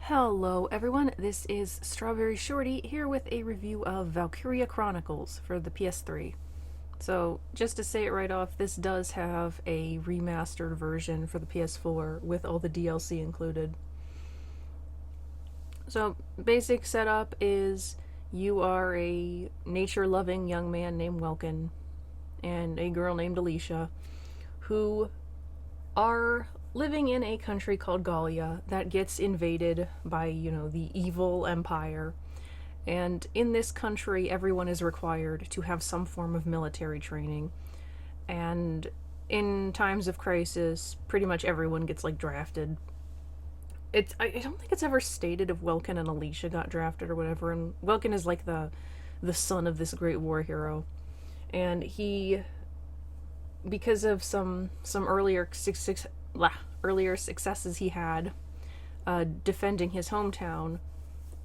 Hello everyone, this is StrawberryShorty here with a review of Valkyria Chronicles for the PS3. So, just to say it right off, this does have a remastered version for the PS4 with all the DLC included. So, basic setup is you are a nature-loving young man named Welkin and a girl named Alicia who are living in a country called Gallia that gets invaded by, the evil empire. And in this country, everyone is required to have some form of military training. And in times of crisis, pretty much everyone gets, drafted. I don't think it's ever stated if Welkin and Alicia got drafted or whatever. And Welkin is, the son of this great war hero. And he, because of some earlier successes he had defending his hometown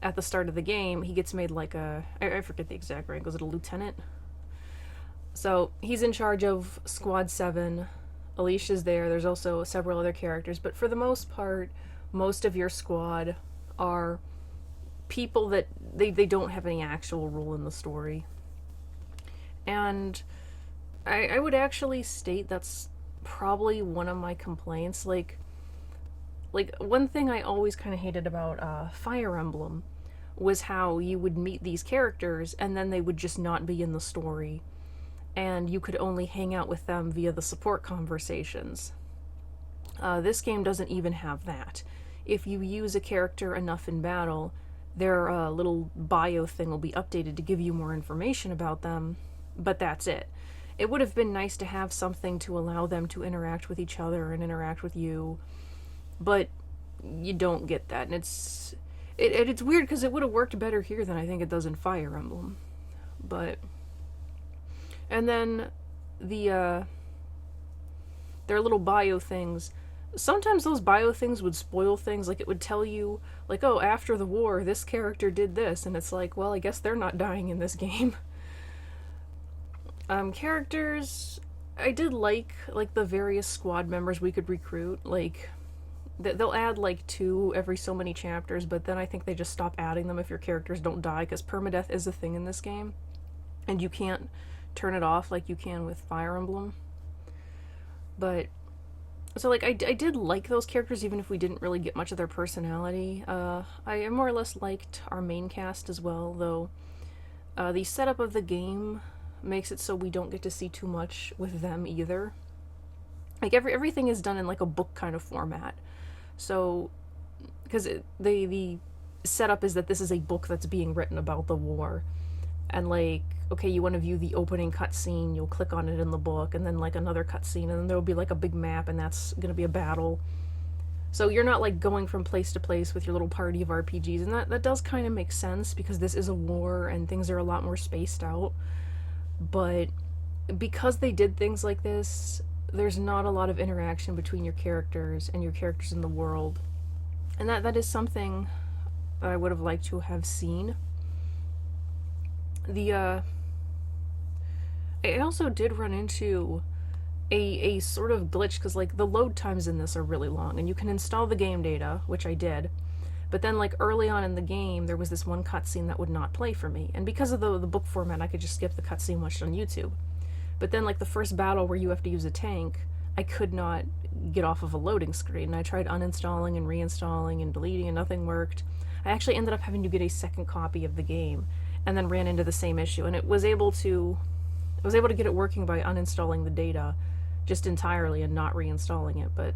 at the start of the game, he gets made I forget the exact rank, was it a lieutenant? So he's in charge of Squad 7. Alicia's there, there's also several other characters, but for the most part, most of your squad are people that they don't have any actual role in the story. And I would actually state that's probably one of my complaints. Like one thing I always kind of hated about Fire Emblem was how you would meet these characters and then they would just not be in the story, and you could only hang out with them via the support conversations. This game doesn't even have that. If you use a character enough in battle, their little bio thing will be updated to give you more information about them, but that's it. It would have been nice to have something to allow them to interact with each other and interact with you, but you don't get that, and it's weird because it would have worked better here than I think it does in Fire Emblem. And then their little bio things. Sometimes those bio things would spoil things. It would tell you, oh, after the war, this character did this, and it's well, I guess they're not dying in this game. Characters, I did like the various squad members we could recruit. They'll add 2 every so many chapters, but then I think they just stop adding them if your characters don't die, because permadeath is a thing in this game, and you can't turn it off like you can with Fire Emblem. But so I did like those characters, even if we didn't really get much of their personality. I more or less liked our main cast as well, though the setup of the game makes it so we don't get to see too much with them either. Everything is done in a book kind of format. So, because the setup is that this is a book that's being written about the war. And okay, you want to view the opening cutscene, you'll click on it in the book, and then another cutscene, and then there'll be a big map, and that's going to be a battle. So you're not going from place to place with your little party of RPGs, and that does kind of make sense because this is a war and things are a lot more spaced out. But because they did things like this, there's not a lot of interaction between your characters and your characters in the world. And that is something that I would have liked to have seen. I also did run into a sort of glitch, because the load times in this are really long, and you can install the game data, which I did, but then early on in the game there was this one cutscene that would not play for me, and because of the book format I could just skip the cutscene watched on YouTube. But then the first battle where you have to use a tank, I could not get off of a loading screen, and I tried uninstalling and reinstalling and deleting, and nothing worked. I actually ended up having to get a second copy of the game, and then ran into the same issue, and I was able to get it working by uninstalling the data just entirely and not reinstalling it. But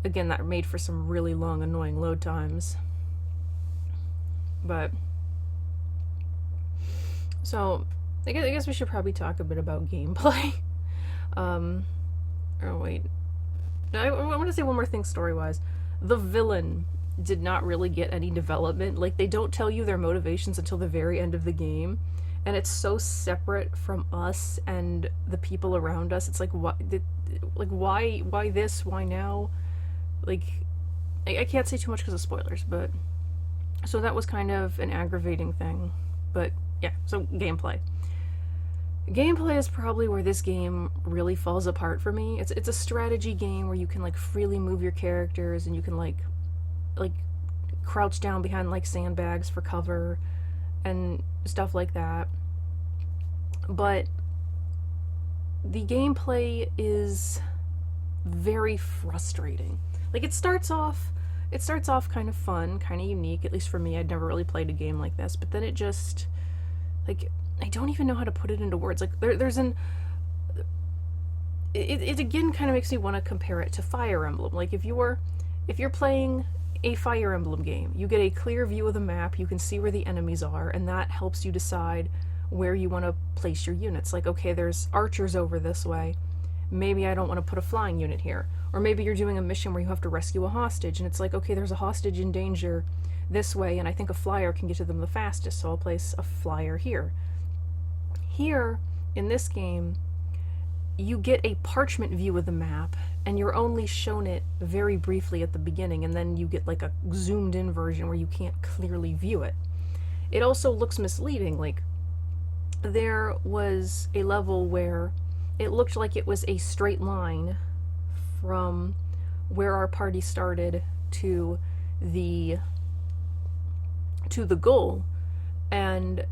again, that made for some really long, annoying load times. But so I guess we should probably talk a bit about gameplay. Oh wait, I want to say one more thing story-wise. The villain did not really get any development. They don't tell you their motivations until the very end of the game, and it's so separate from us and the people around us. It's why this? Why now? I can't say too much because of spoilers, but so that was kind of an aggravating thing. But yeah, so gameplay. Gameplay is probably where this game really falls apart for me. It's a strategy game where you can freely move your characters, and you can crouch down behind like sandbags for cover and stuff like that. But the gameplay is very frustrating. Like it starts off kind of fun, kind of unique, at least for me. I'd never really played a game like this, but then it just, like, I don't even know how to put it into words. Like it again kind of makes me want to compare it to Fire Emblem. Like if you're playing a Fire Emblem game, you get a clear view of the map, you can see where the enemies are, and that helps you decide where you want to place your units. Like, okay, there's archers over this way. Maybe I don't want to put a flying unit here. Or maybe you're doing a mission where you have to rescue a hostage, and it's like, okay, there's a hostage in danger this way, and I think a flyer can get to them the fastest, so I'll place a flyer here. Here, in this game, you get a parchment view of the map, and you're only shown it very briefly at the beginning, and then you get like a zoomed in version where you can't clearly view it. It also looks misleading. Like, there was a level where it looked like it was a straight line from where our party started to the goal, and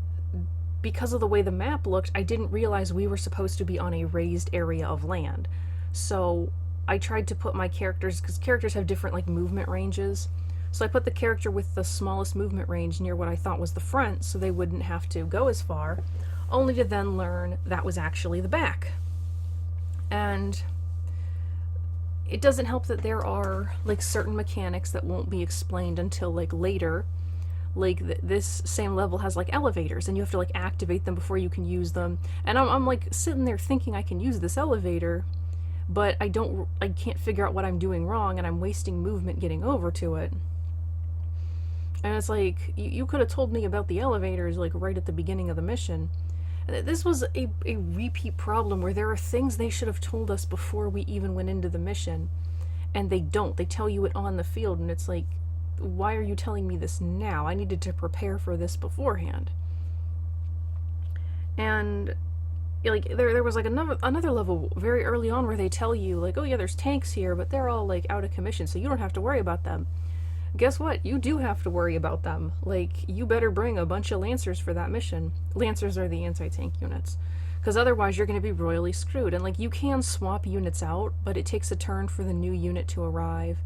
because of the way the map looked, I didn't realize we were supposed to be on a raised area of land. So I tried to put my characters, because characters have different like movement ranges, so I put the character with the smallest movement range near what I thought was the front, so they wouldn't have to go as far, only to then learn that was actually the back. And it doesn't help that there are like certain mechanics that won't be explained until like later. Like this same level has like elevators, and you have to like activate them before you can use them. And I'm like sitting there thinking I can use this elevator, but I can't figure out what I'm doing wrong, and I'm wasting movement getting over to it. And it's like, you could have told me about the elevators like right at the beginning of the mission. This was a repeat problem where there are things they should have told us before we even went into the mission, and they don't. They tell you it on the field, and it's like, why are you telling me this now? I needed to prepare for this beforehand. And like there was like another level very early on where they tell you like, oh yeah, there's tanks here, but they're all like out of commission, so you don't have to worry about them. Guess what? You do have to worry about them. Like, you better bring a bunch of Lancers for that mission. Lancers are the anti-tank units. Because otherwise you're going to be royally screwed. And like, you can swap units out, but it takes a turn for the new unit to arrive.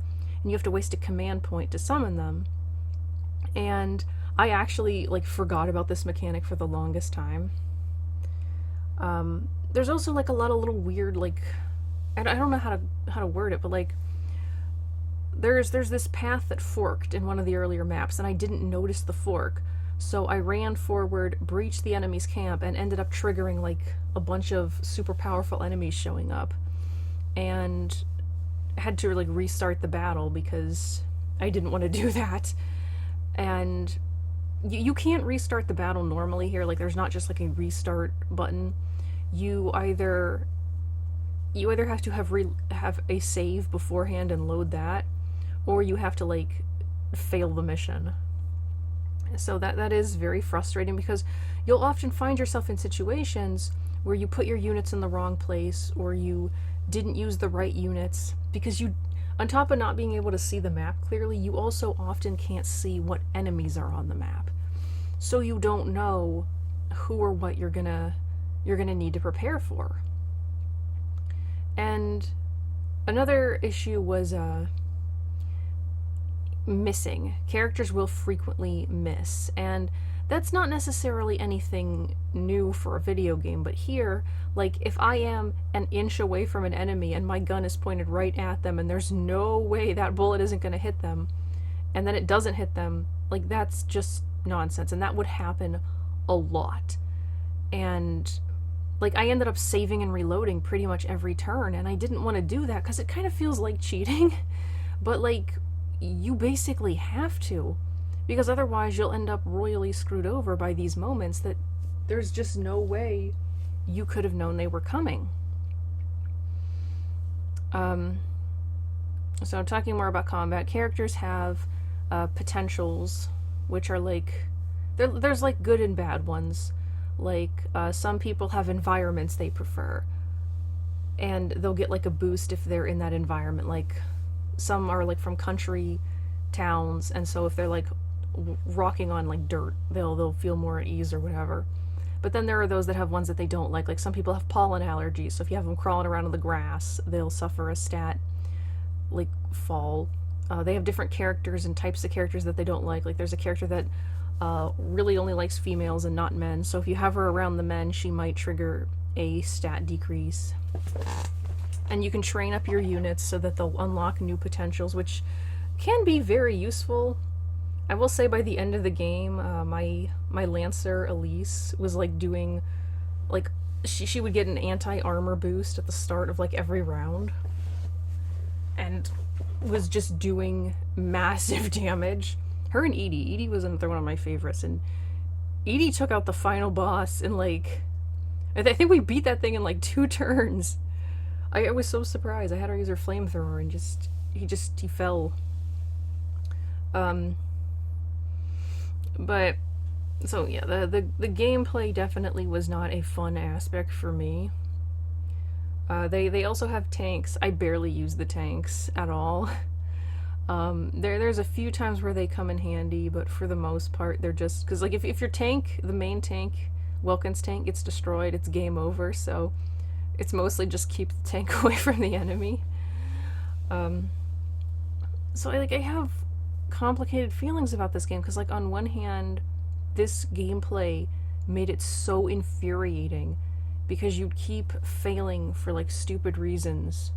And you have to waste a command point to summon them. And I actually like forgot about this mechanic for the longest time. There's also like a lot of little weird like, I don't know how to word it, but like there's this path that forked in one of the earlier maps, and I didn't notice the fork, so I ran forward, breached the enemy's camp, and ended up triggering like a bunch of super powerful enemies showing up, and had to like restart the battle because I didn't want to do that. And you can't restart the battle normally here. Like, there's not just like a restart button. You either have to have a save beforehand and load that, or you have to like fail the mission. So that is very frustrating, because you'll often find yourself in situations where you put your units in the wrong place, or you didn't use the right units, because you, on top of not being able to see the map clearly, you also often can't see what enemies are on the map. So you don't know who or what you're gonna need to prepare for. And another issue was missing. Characters will frequently miss, and that's not necessarily anything new for a video game, but here, like, if I am an inch away from an enemy and my gun is pointed right at them and there's no way that bullet isn't going to hit them, and then it doesn't hit them, like, that's just nonsense, and that would happen a lot. And like, I ended up saving and reloading pretty much every turn, and I didn't want to do that because it kind of feels like cheating. But like, you basically have to, because otherwise you'll end up royally screwed over by these moments that there's just no way you could have known they were coming. So talking more about combat, characters have potentials, which are like, there's like good and bad ones. Like, some people have environments they prefer, and they'll get like a boost if they're in that environment. Like, some are like from country towns, and so if they're like rocking on like dirt, they'll feel more at ease or whatever. But then there are those that have ones that they don't like. Like some people have pollen allergies, so if you have them crawling around in the grass, they'll suffer a stat like fall. They have different characters and types of characters that they don't like. Like there's a character that really only likes females and not men. So if you have her around the men, she might trigger a stat decrease. And you can train up your units so that they'll unlock new potentials, which can be very useful. I will say by the end of the game, my Lancer Elise was like doing, like she would get an anti-armor boost at the start of like every round, and was just doing massive damage. Her and Edie. Edie was another one of my favorites, and Edie took out the final boss in like, I think we beat that thing in like 2 turns. I was so surprised. I had her use her flamethrower and he fell. But so yeah, the gameplay definitely was not a fun aspect for me. They also have tanks. I barely use the tanks at all. There's a few times where they come in handy, but for the most part they're just, because like if your tank, the main tank, Welkin's tank, gets destroyed, it's game over. So it's mostly just keep the tank away from the enemy. So I have complicated feelings about this game, because like on one hand, this gameplay made it so infuriating because you'd keep failing for like stupid reasons,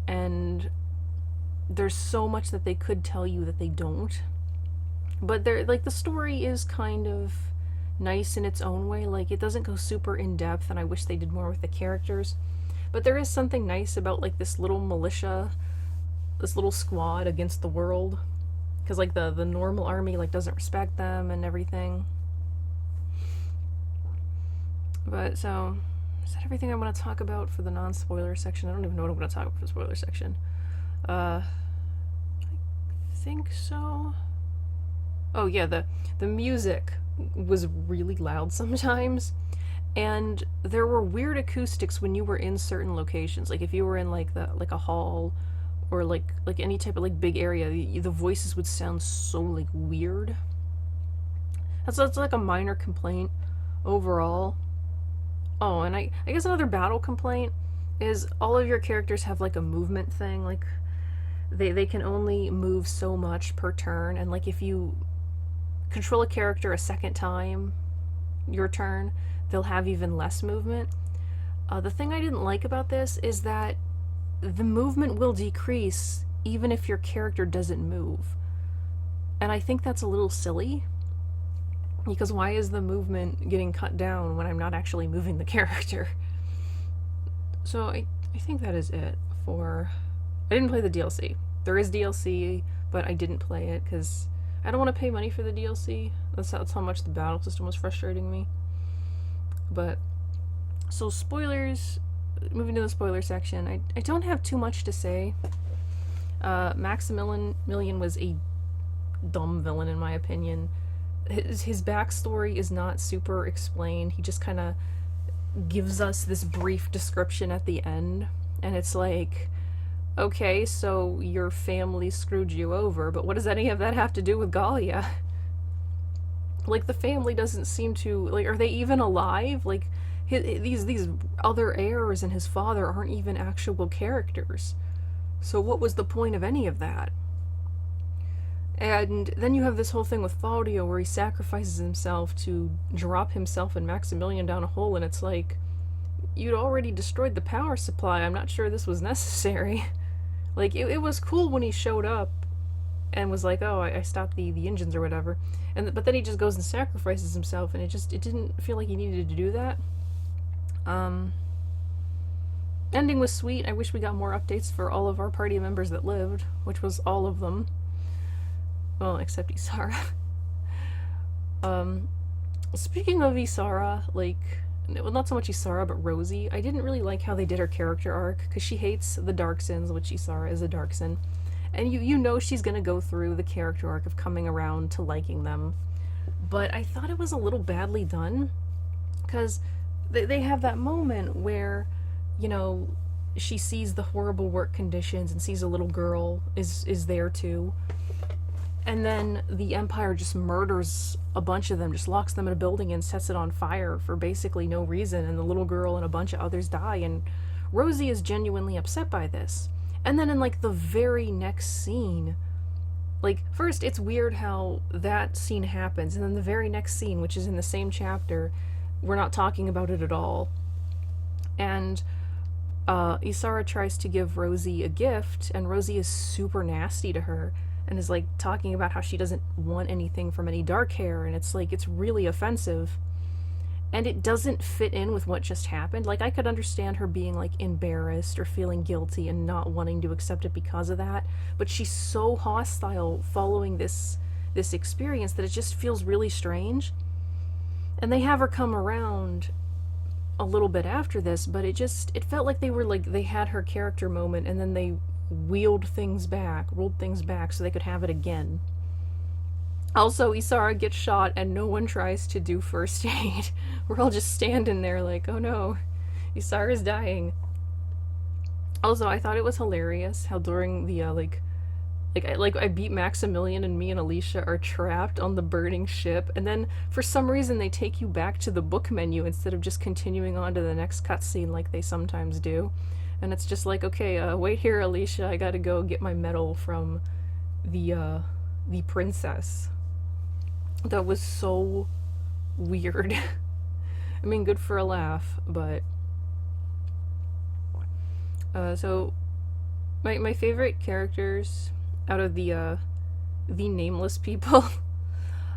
and there's so much that they could tell you that they don't. But they're like, the story is kind of nice in its own way. Like it doesn't go super in depth, and I wish they did more with the characters, but there is something nice about like this little militia, this little squad against the world, because like the normal army like doesn't respect them and everything. But so is that everything I want to talk about for the non-spoiler section? I don't even know what I'm going to talk about for the spoiler section. I think so. Oh yeah, the music was really loud sometimes, and there were weird acoustics when you were in certain locations. Like if you were in like a hall or like any type of like big area, the voices would sound so like weird. That's like a minor complaint overall. Oh, and I guess another battle complaint is all of your characters have like a movement thing. Like they can only move so much per turn, and like if you control a character a second time your turn, they'll have even less movement. The thing I didn't like about this is that the movement will decrease even if your character doesn't move. And I think that's a little silly, because why is the movement getting cut down when I'm not actually moving the character? So I think that is it for... I didn't play the DLC. There is DLC, but I didn't play it because I don't want to pay money for the DLC. That's how much the battle system was frustrating me. But, so spoilers, moving to the spoiler section, I don't have too much to say. Maximilian was a dumb villain in my opinion. His backstory is not super explained. He just kind of gives us this brief description at the end, and it's like, okay, so your family screwed you over, but what does any of that have to do with Galia? Like, the family doesn't seem to, like, are they even alive? Like, these other heirs and his father aren't even actual characters. So what was the point of any of that? And then you have this whole thing with Faudio where he sacrifices himself to drop himself and Maximilian down a hole, and it's like, you'd already destroyed the power supply. I'm not sure this was necessary. Like, it was cool when he showed up and was like, oh, I stopped the engines or whatever. But then he just goes and sacrifices himself, and it didn't feel like he needed to do that. Ending was sweet. I wish we got more updates for all of our party members that lived, which was all of them. Well, except Isara. Speaking of Isara, like, well, not so much Isara, but Rosie, I didn't really like how they did her character arc, because she hates the Darksins, which Isara is a Darksin. And you know she's gonna go through the character arc of coming around to liking them. But I thought it was a little badly done, because they have that moment where, you know, she sees the horrible work conditions and sees a little girl is there too. And then the Empire just murders a bunch of them, just locks them in a building and sets it on fire for basically no reason, and the little girl and a bunch of others die, and Rosie is genuinely upset by this. And then in like the very next scene, like first it's weird how that scene happens, and then the very next scene, which is in the same chapter, we're not talking about it at all. And Isara tries to give Rosie a gift, and Rosie is super nasty to her and is like talking about how she doesn't want anything from any dark hair, and it's like it's really offensive. And it doesn't fit in with what just happened. Like, I could understand her being like embarrassed or feeling guilty and not wanting to accept it because of that, but she's so hostile following this experience that it just feels really strange. And they have her come around a little bit after this, but it felt like they had her character moment, and then they rolled things back so they could have it again. Also, Isara gets shot and no one tries to do first aid. We're all just standing there like, oh no, Isara's dying. Also, I thought it was hilarious how during the I beat Maximilian, and me and Alicia are trapped on the burning ship, and then for some reason they take you back to the book menu instead of just continuing on to the next cutscene like they sometimes do. And it's just like, okay, wait here, Alicia, I gotta go get my medal from the princess. That was so weird. I mean, good for a laugh, but so my favorite characters out of the nameless people,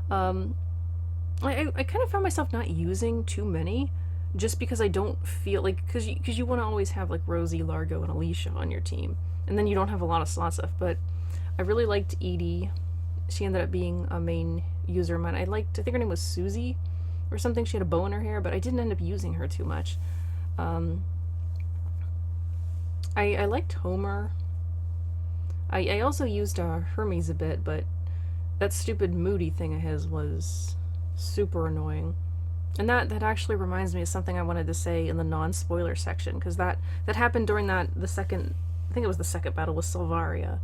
I kind of found myself not using too many, just because I don't feel like, because you want to always have like Rosie, Largo, and Alicia on your team, and then you don't have a lot of slots left. But I really liked Edie. She ended up being a main user of mine. I think her name was Susie or something. She had a bow in her hair, but I didn't end up using her too much. I liked Homer. I also used Hermes a bit, but that stupid Moody thing of his was super annoying. And that actually reminds me of something I wanted to say in the non-spoiler section, because that happened during the second, I think it was the second battle with Silvaria.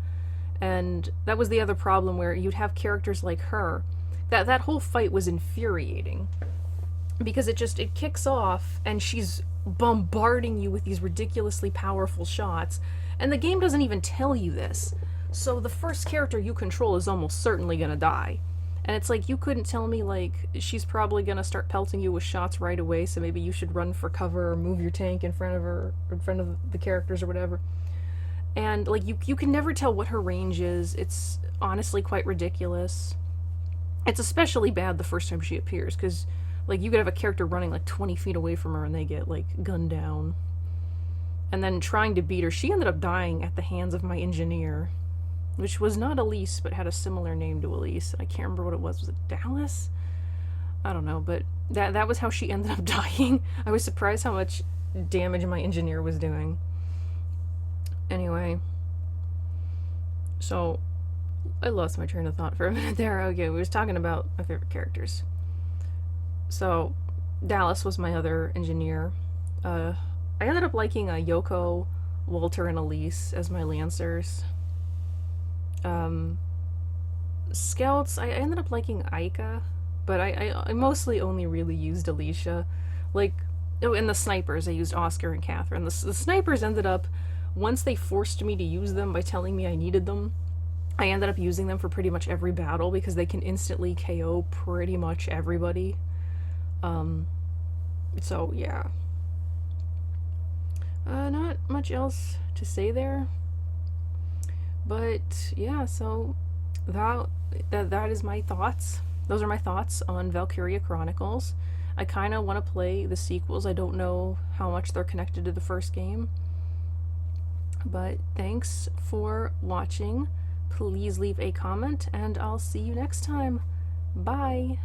And that was the other problem, where you'd have characters like her. That whole fight was infuriating, because it kicks off and she's bombarding you with these ridiculously powerful shots, and the game doesn't even tell you this. So the first character you control is almost certainly gonna die. And it's like, you couldn't tell me, like, she's probably gonna start pelting you with shots right away, so maybe you should run for cover or move your tank in front of her, or in front of the characters or whatever. And, like, you can never tell what her range is. It's honestly quite ridiculous. It's especially bad the first time she appears, because, like, you could have a character running, like, 20 feet away from her and they get, like, gunned down. And then trying to beat her, she ended up dying at the hands of my engineer, which was not Elise, but had a similar name to Elise. I can't remember what it was. Was it Dallas? I don't know, but that was how she ended up dying. I was surprised how much damage my engineer was doing. Anyway, so I lost my train of thought for a minute there. Okay, we was talking about my favorite characters. So Dallas was my other engineer. I ended up liking Yoko, Walter, and Elise as my Lancers. Scouts, I ended up liking Aika, but I mostly only really used Alicia. Like, oh, and the snipers, I used Oscar and Catherine. The snipers ended up, once they forced me to use them by telling me I needed them, I ended up using them for pretty much every battle, because they can instantly KO pretty much everybody. So yeah. Not much else to say there. But yeah, so that is my thoughts. Those are my thoughts on Valkyria Chronicles. I kind of want to play the sequels. I don't know how much they're connected to the first game. But thanks for watching. Please leave a comment, and I'll see you next time. Bye!